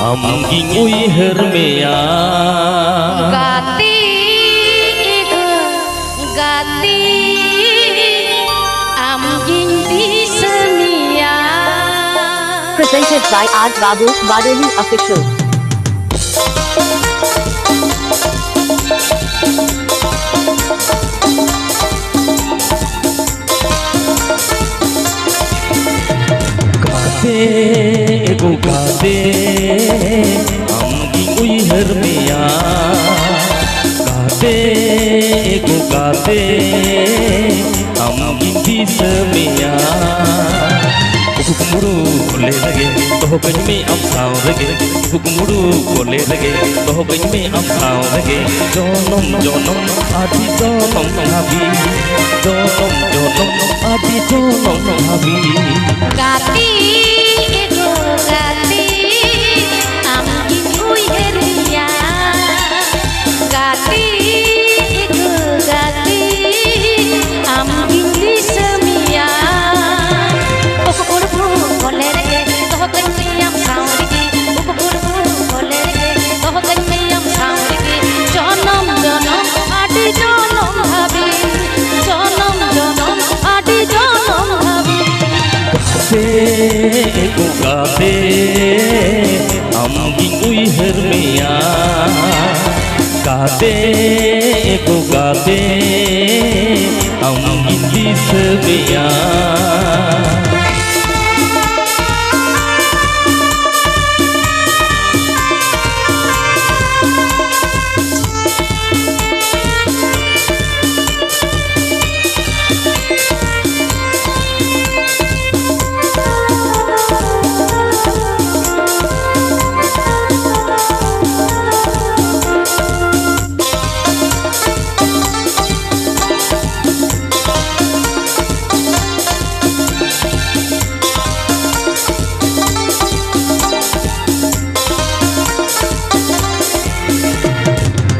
Amging uihar mea gati amging di semia. Presented by Art Babu Badoli Official. ego gade amging uihar mea gade ego gade amging di semea Kukmuru kole lage toh kany me am sao lage Kukmuru kole lage toh kany me am sao lage Jonom jonom adi jonom habi Jonom jonom adi jonom habi Gati ego gati amging uihar mea gati ego gati amging di semia. Ego gade amging uihar mea gade ego gade amging di semea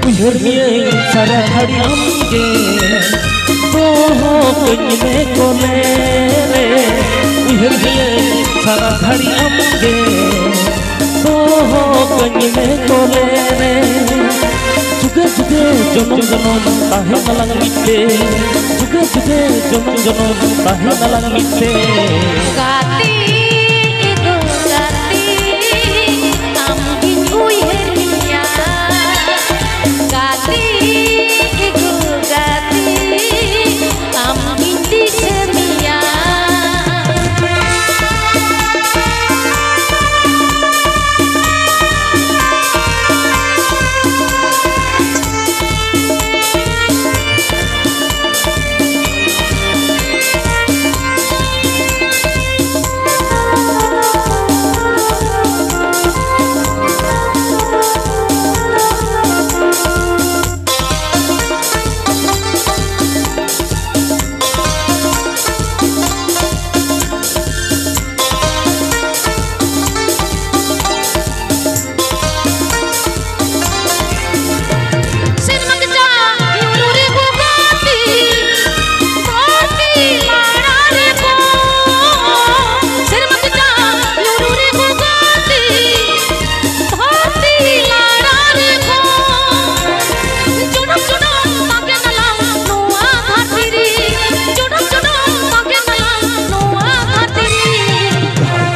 उइहर में सारा घड़ी हमके कहीं में कोले रे उइहर में सारा घड़ी हमके कहीं में कोले रे जुगे जुगे जनम जनम ताहे मलंग मिटे जुगे जुगे जनम जनम ताहे मलंग मिटे Gati ego gati amging uihar mea gati ego gati amging di semia.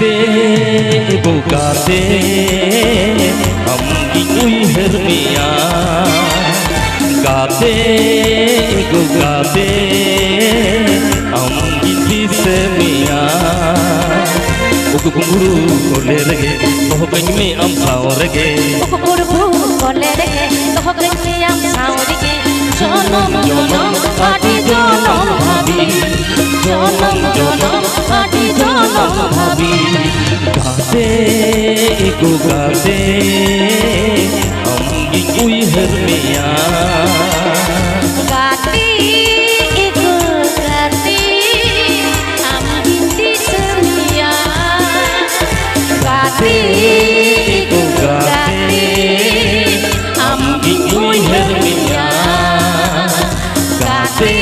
ego gade amging uihar mea gade ego gade amging di semea Kukmuru kole lage toh kany me am sao lage Kole lage toh kany me am sao lage Jonom jonom adi jonom habi Jonom jonom adi jonom habi Gade ego gade amging uihar mea Gati ego gati amging di semia Gati ego gati amging uihar mea Gati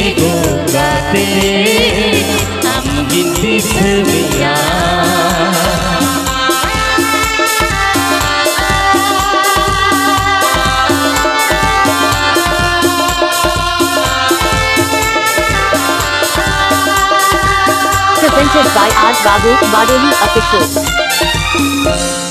ego gati amging di semia Presented by Raj Babu Badoli Official.